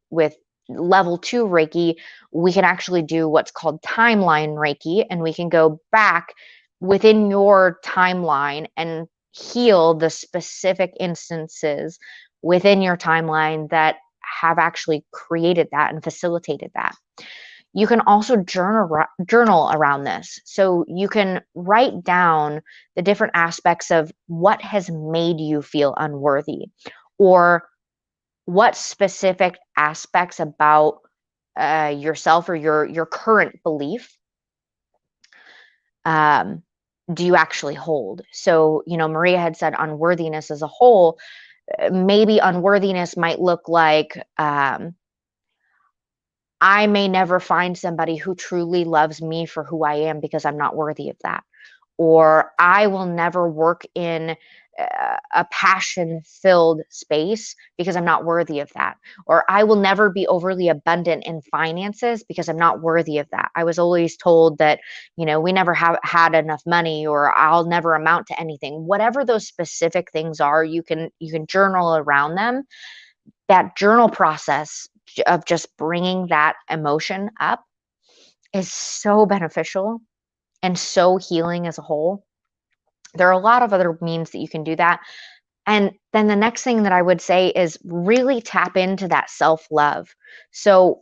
level 2 Reiki, we can actually do what's called timeline Reiki, and we can go back within your timeline and heal the specific instances within your timeline that have actually created that and facilitated that. You can also journal around this. So you can write down the different aspects of what has made you feel unworthy, or what specific aspects about yourself or your current belief do you actually hold. So Maria had said unworthiness as a whole. maybe unworthiness might look like, I may never find somebody who truly loves me for who I am because I'm not worthy of that. Or I will never work in a passion filled space because I'm not worthy of that. Or I will never be overly abundant in finances because I'm not worthy of that. I was always told that, we never have had enough money, or I'll never amount to anything. Whatever those specific things are, you can journal around them. That journal process of just bringing that emotion up is so beneficial and so healing as a whole. There are a lot of other means that you can do that. And then the next thing that I would say is really tap into that self-love. So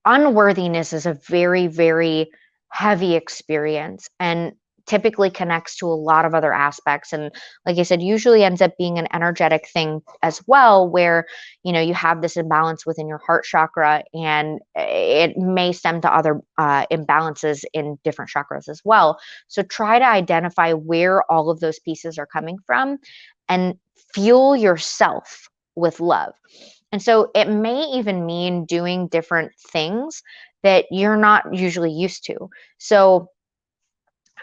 unworthiness is a very, very heavy experience, and typically connects to a lot of other aspects. And like I said, usually ends up being an energetic thing as well, where you have this imbalance within your heart chakra, and it may stem to other imbalances in different chakras as well. So try to identify where all of those pieces are coming from and fuel yourself with love. And so it may even mean doing different things that you're not usually used to. So,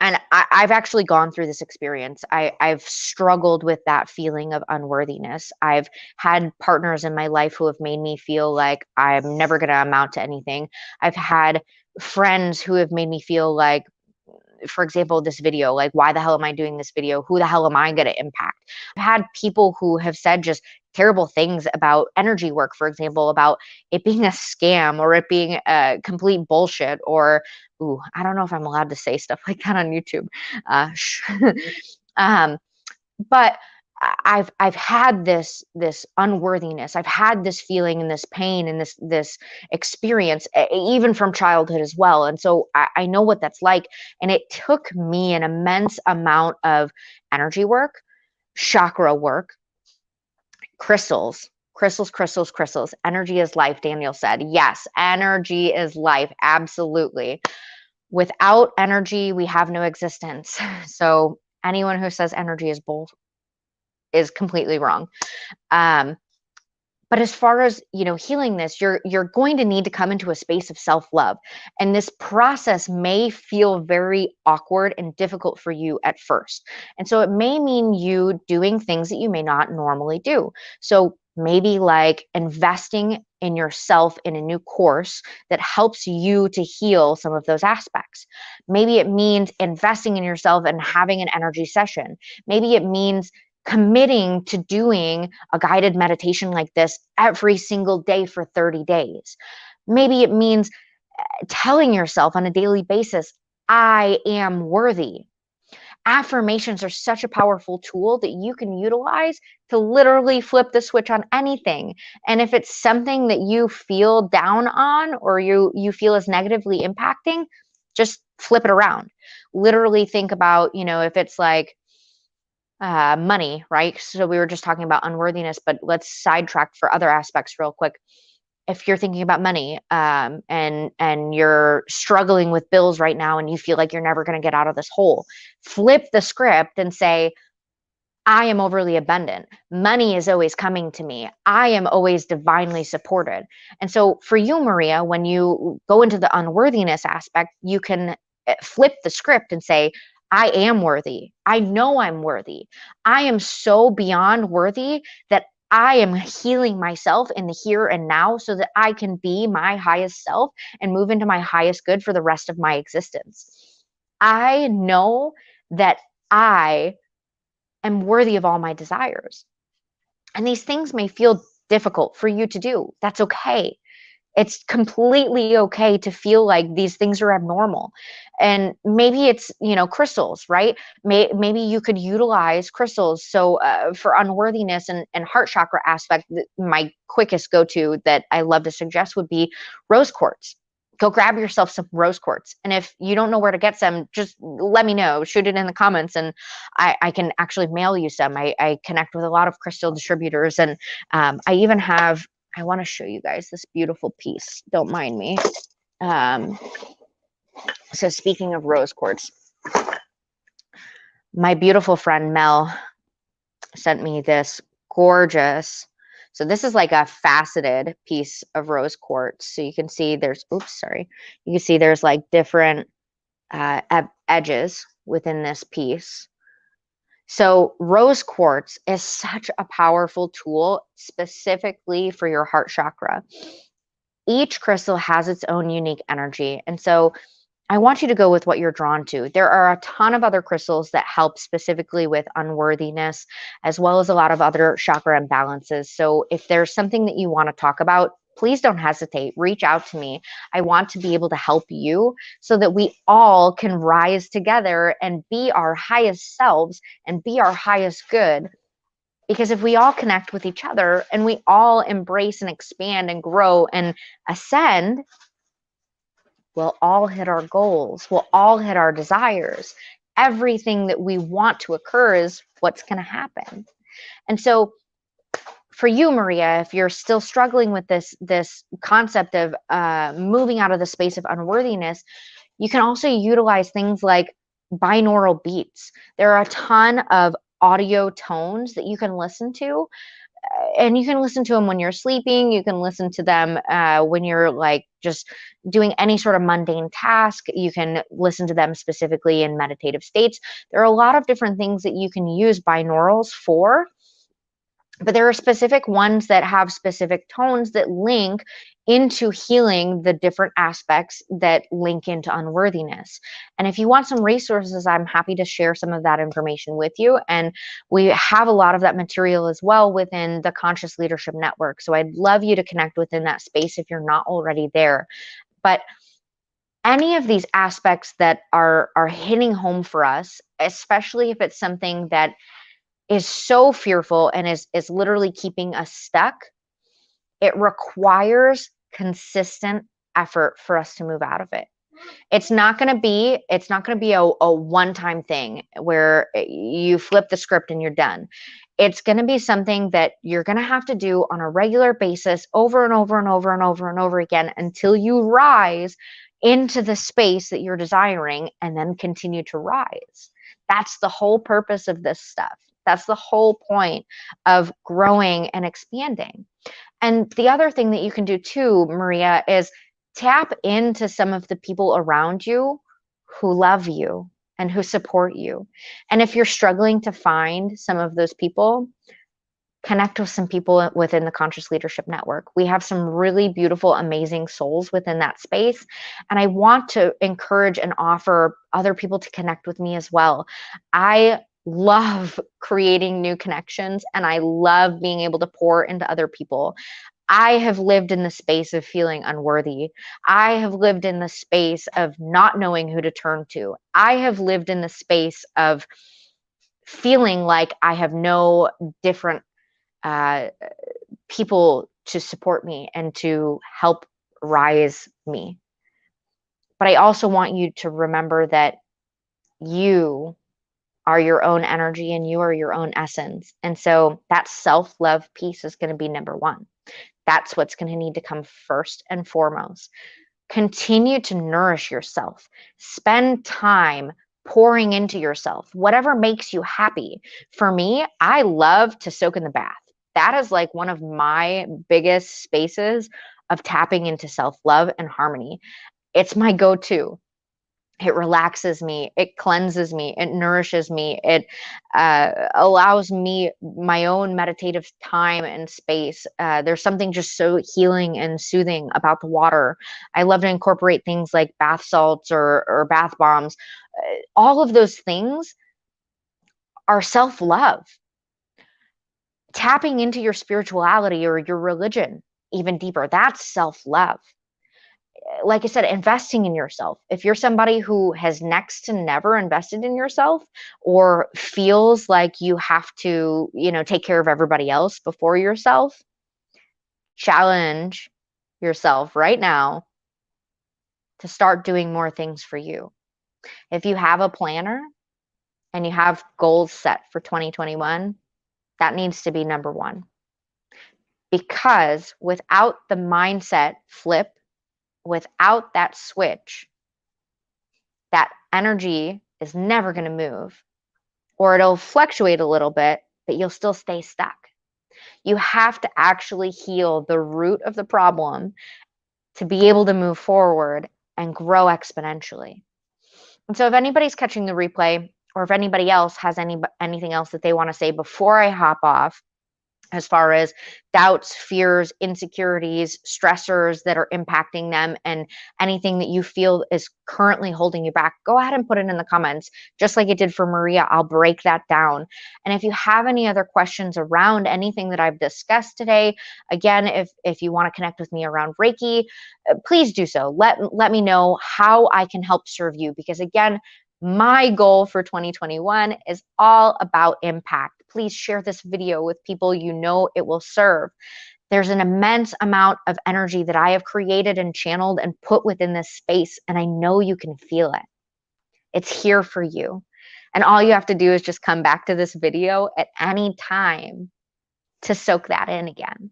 and I've actually gone through this experience. I've struggled with that feeling of unworthiness. I've had partners in my life who have made me feel like I'm never going to amount to anything. I've had friends who have made me feel like, for example, this video, like, why the hell am I doing this video? Who the hell am I going to impact? I've had people who have said just terrible things about energy work, for example, about it being a scam, or it being a complete bullshit, or, ooh, I don't know if I'm allowed to say stuff like that on YouTube. Uh, um, but I've had this unworthiness. I've had this feeling and this pain and this experience, even from childhood as well. And so I know what that's like. And it took me an immense amount of energy work, chakra work, crystals. Crystals, crystals, crystals. Energy is life, Daniel said. Yes, energy is life. Absolutely. Without energy, we have no existence. So anyone who says energy is bull is completely wrong. Um, but as far as healing this, you're going to need to come into a space of self-love, and this process may feel very awkward and difficult for you at first. And so it may mean you doing things that you may not normally do. So maybe like investing in yourself in a new course that helps you to heal some of those aspects. Maybe it means investing in yourself and having an energy session. Maybe it means committing to doing a guided meditation like this every single day for 30 days. Maybe it means telling yourself on a daily basis, I am worthy. Affirmations are such a powerful tool that you can utilize to literally flip the switch on anything. And if it's something that you feel down on, or you feel is negatively impacting, just flip it around. Literally think about, if it's like, money, right? So we were just talking about unworthiness, but let's sidetrack for other aspects real quick. If you're thinking about money, and you're struggling with bills right now, and you feel like you're never going to get out of this hole, flip the script and say, I am overly abundant. Money is always coming to me. I am always divinely supported. And so for you, Maria, when you go into the unworthiness aspect, you can flip the script and say, I am worthy. I know I'm worthy. I am so beyond worthy that I am healing myself in the here and now so that I can be my highest self and move into my highest good for the rest of my existence. I know that I am worthy of all my desires. And these things may feel difficult for you to do. That's okay. It's completely okay to feel like these things are abnormal. And maybe it's, crystals, right? Maybe you could utilize crystals. So for unworthiness and heart chakra aspect, my quickest go-to that I love to suggest would be rose quartz. Go grab yourself some rose quartz. And if you don't know where to get some, just let me know, shoot it in the comments, and I can actually mail you some. I connect with a lot of crystal distributors, and I even have, I want to show you guys this beautiful piece. Don't mind me. Um, so speaking of rose quartz, my beautiful friend Mel sent me this gorgeous. So this is like a faceted piece of rose quartz. So you can see there's, oops, sorry. You can see there's like different edges within this piece. So rose quartz is such a powerful tool specifically for your heart chakra. Each crystal has its own unique energy. And so I want you to go with what you're drawn to. There are a ton of other crystals that help specifically with unworthiness, as well as a lot of other chakra imbalances. So if there's something that you want to talk about, please don't hesitate. Reach out to me. I want to be able to help you so that we all can rise together and be our highest selves and be our highest good. Because if we all connect with each other and we all embrace and expand and grow and ascend, we'll all hit our goals. We'll all hit our desires. Everything that we want to occur is what's going to happen. And so for you, Maria, if you're still struggling with this concept of moving out of the space of unworthiness, you can also utilize things like binaural beats. There are a ton of audio tones that you can listen to, and you can listen to them when you're sleeping. You can listen to them when you're like just doing any sort of mundane task. You can listen to them specifically in meditative states. There are a lot of different things that you can use binaurals for, but there are specific ones that have specific tones that link into healing the different aspects that link into unworthiness. And if you want some resources, I'm happy to share some of that information with you. And we have a lot of that material as well within the Conscious Leadership Network. So I'd love you to connect within that space if you're not already there. But any of these aspects that are hitting home for us, especially if it's something that is so fearful and is literally keeping us stuck, it requires consistent effort for us to move out of it. It's not going to be a one-time thing where you flip the script and you're done. It's going to be something that you're going to have to do on a regular basis over and over and over and over and over again until you rise into the space that you're desiring and then continue to rise. That's the whole purpose of this stuff. That's the whole point of growing and expanding. And the other thing that you can do too, Maria, is tap into some of the people around you who love you and who support you. And if you're struggling to find some of those people, connect with some people within the Conscious Leadership Network. We have some really beautiful, amazing souls within that space. And I want to encourage and offer other people to connect with me as well. I love creating new connections and I love being able to pour into other people. I have lived in the space of feeling unworthy. I have lived in the space of not knowing who to turn to. I have lived in the space of feeling like I have no different people to support me and to help rise me. But I also want you to remember that you are your own energy and you are your own essence. And so that self-love piece is going to be number one. That's what's going to need to come first and foremost. Continue to nourish yourself. Spend time pouring into yourself, whatever makes you happy. For me, I love to soak in the bath. That is like one of my biggest spaces of tapping into self-love and harmony. It's my go-to. It relaxes me, it cleanses me, it nourishes me, it allows me my own meditative time and space. There's something just so healing and soothing about the water. I love to incorporate things like bath salts or bath bombs. All of those things are self-love. Tapping into your spirituality or your religion even deeper, that's self-love. Like I said, investing in yourself. If you're somebody who has next to never invested in yourself or feels like you have to, take care of everybody else before yourself, challenge yourself right now to start doing more things for you. If you have a planner and you have goals set for 2021, that needs to be number one. Because without the mindset flip, without that switch, that energy is never going to move, or it'll fluctuate a little bit, but you'll still stay stuck. You have to actually heal the root of the problem to be able to move forward and grow exponentially. And so if anybody's catching the replay, or if anybody else has anything else that they want to say before I hop off, as far as doubts, fears, insecurities, stressors that are impacting them, and anything that you feel is currently holding you back, go ahead and put it in the comments. Just like it did for Maria, I'll break that down. And if you have any other questions around anything that I've discussed today, again, if you want to connect with me around Reiki, please do so. Let me know how I can help serve you, because again, my goal for 2021 is all about impact. Please share this video with people you know it will serve. There's an immense amount of energy that I have created and channeled and put within this space, and I know you can feel it. It's here for you. And all you have to do is just come back to this video at any time to soak that in again.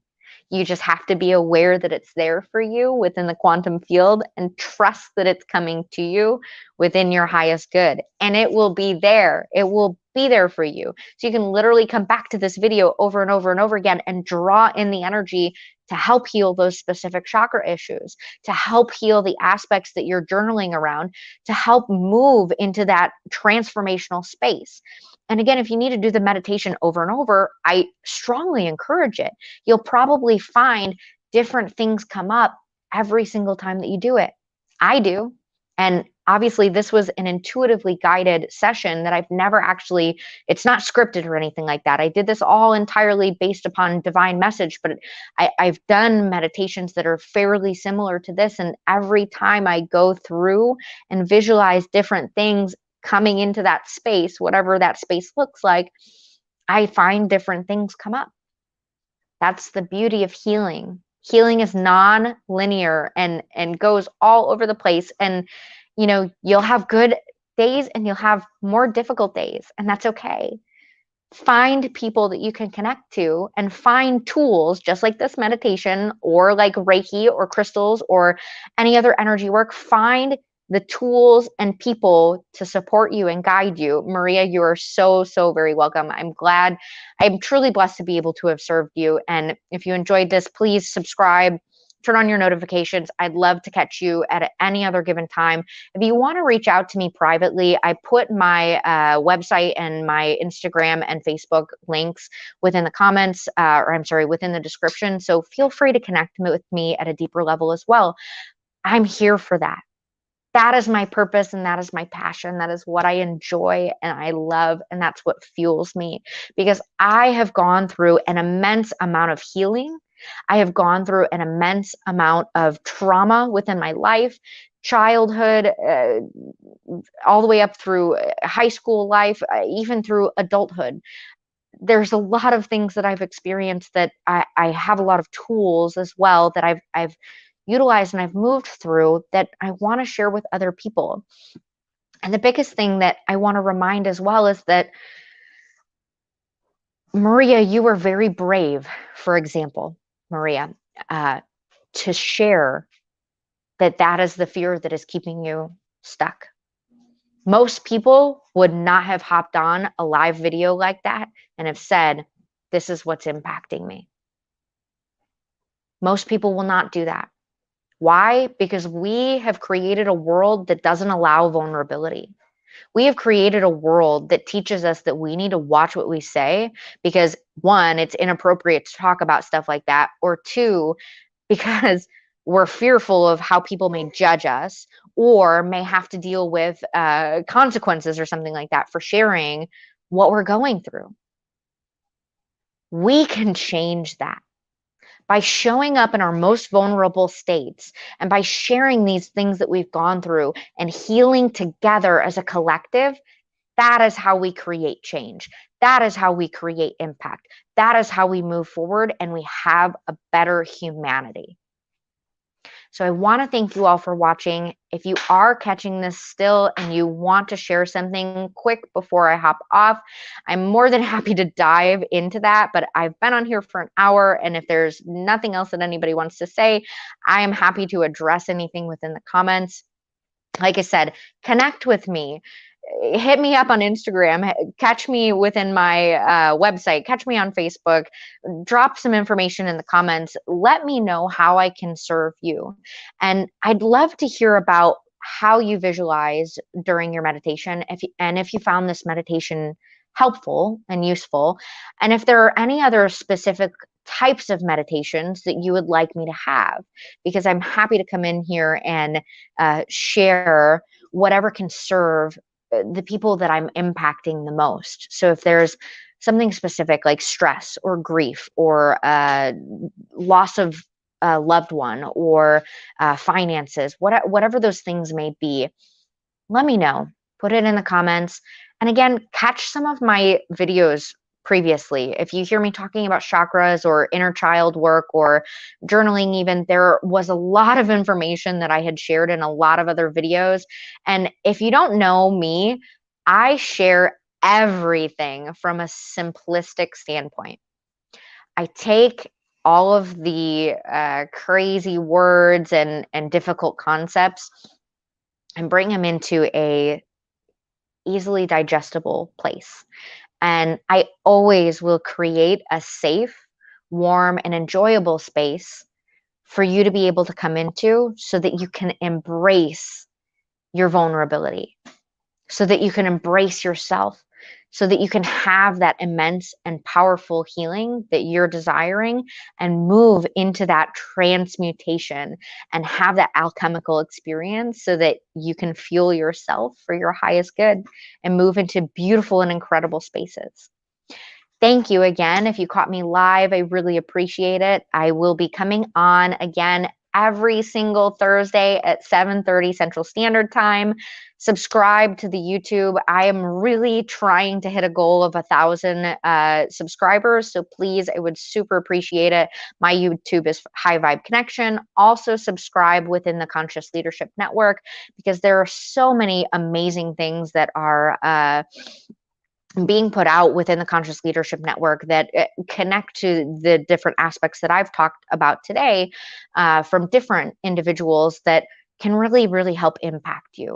You just have to be aware that it's there for you within the quantum field and trust that it's coming to you within your highest good. And it will be there. It will be there for you. So you can literally come back to this video over and over and over again and draw in the energy to help heal those specific chakra issues, to help heal the aspects that you're journaling around, to help move into that transformational space. And again, if you need to do the meditation over and over, I strongly encourage it. You'll probably find different things come up every single time that you do it. I do. And obviously, this was an intuitively guided session that I've never actually, it's not scripted or anything like that. I did this all entirely based upon divine message, but I've done meditations that are fairly similar to this. And every time I go through and visualize different things coming into that space, whatever that space looks like, I find different things come up. That's the beauty of healing. Healing is non-linear and goes all over the place. And you'll have good days and you'll have more difficult days, and that's okay. Find people that you can connect to and find tools just like this meditation or like Reiki or crystals or any other energy work. Find the tools and people to support you and guide you. Maria, you are so, so very welcome. I'm truly blessed to be able to have served you. And if you enjoyed this, please subscribe, turn on your notifications. I'd love to catch you at any other given time. If you want to reach out to me privately, I put my website and my Instagram and Facebook links within the comments, within the description. So feel free to connect with me at a deeper level as well. I'm here for that. That is my purpose and that is my passion. That is what I enjoy and I love, and that's what fuels me, because I have gone through an immense amount of healing. I have gone through an immense amount of trauma within my life, childhood, all the way up through high school life, even through adulthood. There's a lot of things that I've experienced that I have a lot of tools as well that I've utilized and I've moved through that I want to share with other people. And the biggest thing that I want to remind as well is that, Maria, you were very brave, for example, Maria, to share that is the fear that is keeping you stuck. Most people would not have hopped on a live video like that and have said, this is what's impacting me. Most people will not do that. Why? Because we have created a world that doesn't allow vulnerability. We have created a world that teaches us that we need to watch what we say because, one, it's inappropriate to talk about stuff like that, or two, because we're fearful of how people may judge us or may have to deal with consequences or something like that for sharing what we're going through. We can change that by showing up in our most vulnerable states and by sharing these things that we've gone through and healing together as a collective. That is how we create change. That is how we create impact. That is how we move forward and we have a better humanity. So I want to thank you all for watching. If you are catching this still and you want to share something quick before I hop off, I'm more than happy to dive into that. But I've been on here for an hour, and if there's nothing else that anybody wants to say, I am happy to address anything within the comments. Like I said, connect with me. hit me up on Instagram, catch me within my website, catch me on Facebook, drop some information in the comments. Let me know how I can serve you. And I'd love to hear about how you visualize during your meditation, if you found this meditation helpful and useful, and if there are any other specific types of meditations that you would like me to have, because I'm happy to come in here and share whatever can serve the people that I'm impacting the most. So if there's something specific like stress or grief or loss of a loved one or finances, whatever those things may be, let me know. Put it in the comments. And again, catch some of my videos previously. If you hear me talking about chakras or inner child work or journaling, even, there was a lot of information that I had shared in a lot of other videos. And if you don't know me, I share everything from a simplistic standpoint. I take all of the crazy words and difficult concepts and bring them into a easily digestible place. And I always will create a safe, warm, and enjoyable space for you to be able to come into so that you can embrace your vulnerability, so that you can embrace yourself, so that you can have that immense and powerful healing that you're desiring and move into that transmutation and have that alchemical experience so that you can fuel yourself for your highest good and move into beautiful and incredible spaces. Thank you again. If you caught me live, I really appreciate it. I will be coming on again every single Thursday at 7:30 Central Standard Time. Subscribe to the YouTube. I am really trying to hit a goal of 1,000 subscribers. So please, I would super appreciate it. My YouTube is High Vibe Connection. Also subscribe within the Conscious Leadership Network because there are so many amazing things that are being put out within the Conscious Leadership Network that connect to the different aspects that I've talked about today from different individuals that can really, really help impact you.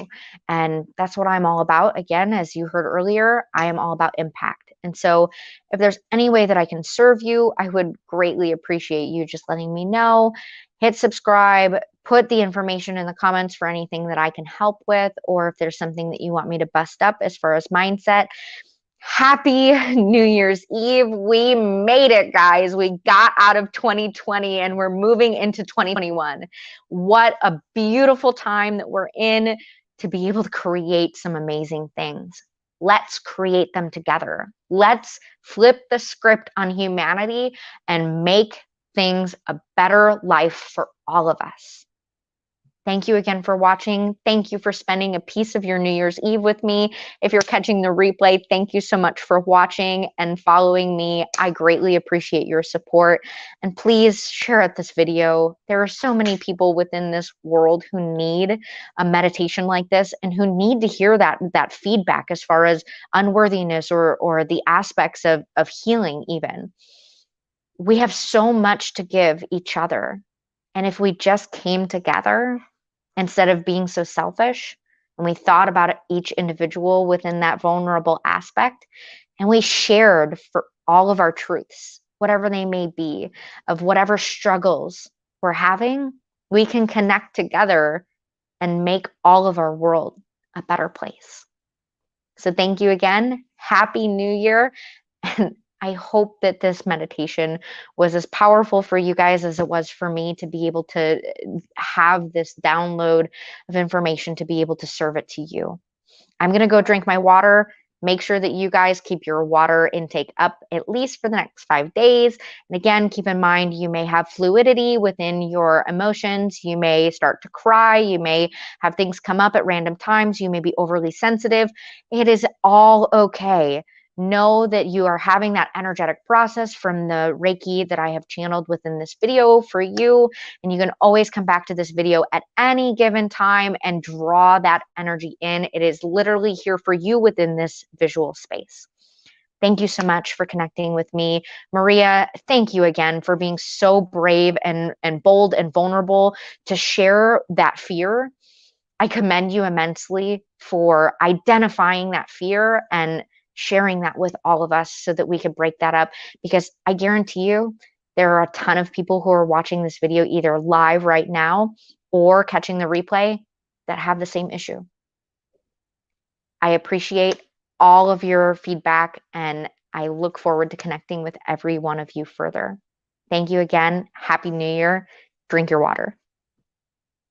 And that's what I'm all about. Again, as you heard earlier, I am all about impact. And so if there's any way that I can serve you, I would greatly appreciate you just letting me know. Hit subscribe, put the information in the comments for anything that I can help with, or if there's something that you want me to bust up as far as mindset. Happy New Year's Eve. We made it, guys. We got out of 2020 and we're moving into 2021. What a beautiful time that we're in to be able to create some amazing things. Let's create them together. Let's flip the script on humanity and make things a better life for all of us. Thank you again for watching. Thank you for spending a piece of your New Year's Eve with me. If you're catching the replay, thank you so much for watching and following me. I greatly appreciate your support. And please share out this video. There are so many people within this world who need a meditation like this and who need to hear that feedback as far as unworthiness or the aspects of healing even. We have so much to give each other. And if we just came together, instead of being so selfish, and we thought about each individual within that vulnerable aspect, and we shared for all of our truths, whatever they may be, of whatever struggles we're having, we can connect together and make all of our world a better place. So thank you again. Happy New Year. And I hope that this meditation was as powerful for you guys as it was for me to be able to have this download of information to be able to serve it to you. I'm going to go drink my water. Make sure that you guys keep your water intake up at least for the next 5 days. And again, keep in mind, you may have fluidity within your emotions. You may start to cry. You may have things come up at random times. You may be overly sensitive. It is all okay. Know that you are having that energetic process from the Reiki that I have channeled within this video for you. And you can always come back to this video at any given time and draw that energy in. It is literally here for you within this visual space. Thank you so much for connecting with me. Maria, thank you again for being so brave and bold and vulnerable to share that fear I commend you immensely for identifying that fear and sharing that with all of us so that we could break that up. Because I guarantee you, there are a ton of people who are watching this video either live right now or catching the replay that have the same issue. I appreciate all of your feedback and I look forward to connecting with every one of you further. Thank you again. Happy New Year. Drink your water.